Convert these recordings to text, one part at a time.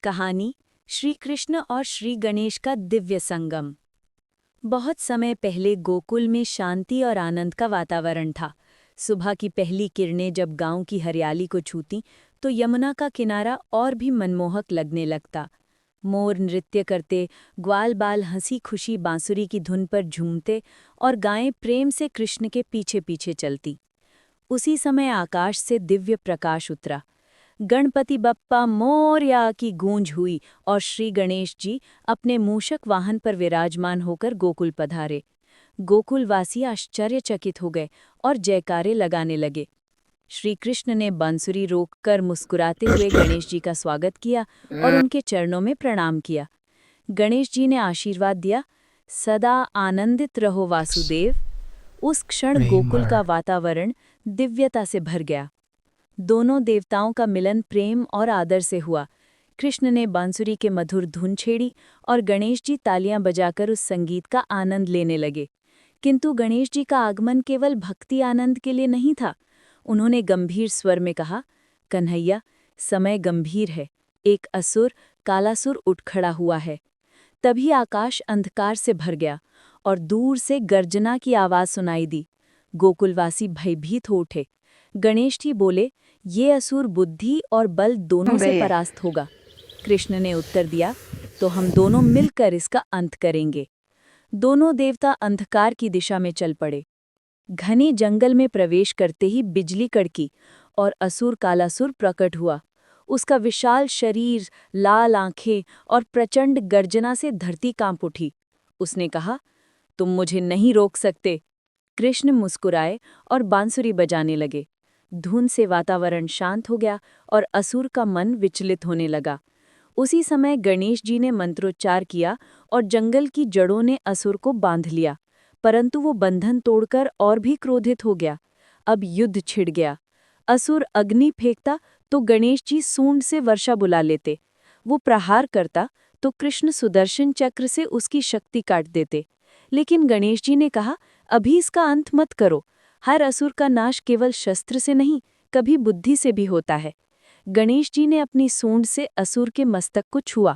कहानी श्री कृष्ण और श्री गणेश का दिव्य संगम। बहुत समय पहले गोकुल में शांति और आनंद का वातावरण था। सुबह की पहली किरणें जब गांव की हरियाली को छूती तो यमुना का किनारा और भी मनमोहक लगने लगता। मोर नृत्य करते, ग्वाल बाल हंसी खुशी बांसुरी की धुन पर झूमते और गायें प्रेम से कृष्ण के पीछे पीछे चलती। उसी समय आकाश से दिव्य प्रकाश उतरा। गणपति बप्पा मोरया की गूंज हुई और श्री गणेश जी अपने मूषक वाहन पर विराजमान होकर गोकुल पधारे। गोकुलवासी आश्चर्यचकित हो गए और जयकारे लगाने लगे। श्री कृष्ण ने बांसुरी रोककर मुस्कुराते हुए गणेश जी का स्वागत किया और उनके चरणों में प्रणाम किया। गणेश जी ने आशीर्वाद दिया, सदा आनंदित रहो वासुदेव। उस क्षण गोकुल का वातावरण दिव्यता से भर गया। दोनों देवताओं का मिलन प्रेम और आदर से हुआ। कृष्ण ने बांसुरी के मधुर धुन छेड़ी और गणेश जी तालियां बजाकर उस संगीत का आनंद लेने लगे। किंतु गणेश जी का आगमन केवल भक्ति आनंद के लिए नहीं था। उन्होंने गंभीर स्वर में कहा, कन्हैया, समय गंभीर है। एक असुर, कालासुर उठ खड़ा हुआ है। तभी आकाश अंधकार से भर गया और दूर से गर्जना की आवाज सुनाई दी। गोकुलवासी भयभीत हो उठे। गणेश जी बोले, ये असुर बुद्धि और बल दोनों से परास्त होगा। कृष्ण ने उत्तर दिया, तो हम दोनों मिलकर इसका अंत करेंगे। दोनों देवता अंधकार की दिशा में चल पड़े। घने जंगल में प्रवेश करते ही बिजली कड़की और असुर कालासुर प्रकट हुआ। उसका विशाल शरीर, लाल आंखें और प्रचंड गर्जना से धरती कांप उठी। उसने कहा, तुम मुझे नहीं रोक सकते। कृष्ण मुस्कुराए और बांसुरी बजाने लगे। धुन से वातावरण शांत हो गया और असुर का मन विचलित होने लगा। उसी समय गणेश जी ने मंत्रोच्चार किया और जंगल की जड़ों ने असुर को बांध लिया, परंतु वो बंधन तोड़कर और भी क्रोधित हो गया। अब युद्ध छिड़ गया। असुर अग्नि फेंकता तो गणेश जी सूंड से वर्षा बुला लेते। वो प्रहार करता तो कृष्ण सुदर्शन चक्र से उसकी शक्ति काट देते। लेकिन गणेश जी ने कहा, अभी इसका अंत मत करो। हर असुर का नाश केवल शस्त्र से नहीं, कभी बुद्धि से भी होता है। गणेश जी ने अपनी सूंड से असुर के मस्तक को छुआ।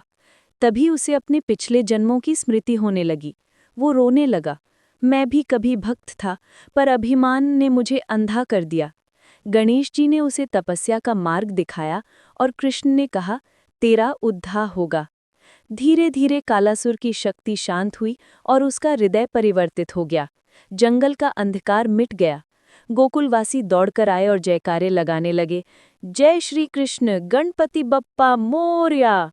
तभी उसे अपने पिछले जन्मों की स्मृति होने लगी। वो रोने लगा, मैं भी कभी भक्त था, पर अभिमान ने मुझे अंधा कर दिया। गणेश जी ने उसे तपस्या का मार्ग दिखाया और कृष्ण ने कहा, तेरा उद्धार होगा। धीरे धीरे कालासुर की शक्ति शांत हुई और उसका हृदय परिवर्तित हो गया। जंगल का अंधकार मिट गया। गोकुलवासी दौड़कर आए और जयकारे लगाने लगे, जय श्री कृष्ण, गणपति बप्पा मोरया।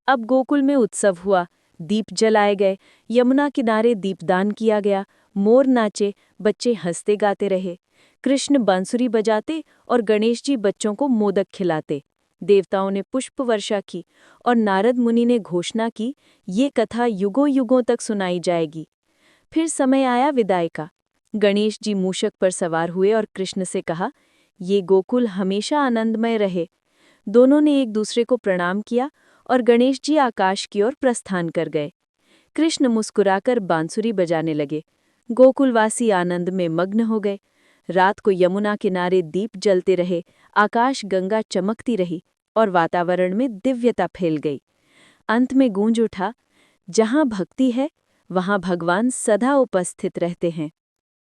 अब गोकुल में उत्सव हुआ। दीप जलाए गए, यमुना किनारे दीपदान किया गया, मोर नाचे, बच्चे हंसते गाते रहे। कृष्ण बांसुरी बजाते और गणेश जी बच्चों को मोदक खिलाते। देवताओं ने पुष्प वर्षा की और नारद मुनि ने घोषणा की, ये कथा युगों युगों तक सुनाई जाएगी। फिर समय आया विदाई का। गणेश जी मूषक पर सवार हुए और कृष्ण से कहा, ये गोकुल हमेशा आनंदमय रहे। दोनों ने एक दूसरे को प्रणाम किया और गणेश जी आकाश की ओर प्रस्थान कर गए। कृष्ण मुस्कुराकर बांसुरी बजाने लगे। गोकुलवासी आनंद में मग्न हो गए। रात को यमुना किनारे दीप जलते रहे, आकाश गंगा चमकती रही और वातावरण में दिव्यता फैल गई। अंत में गूंज उठा, जहाँ भक्ति है वहाँ भगवान सदा उपस्थित रहते हैं।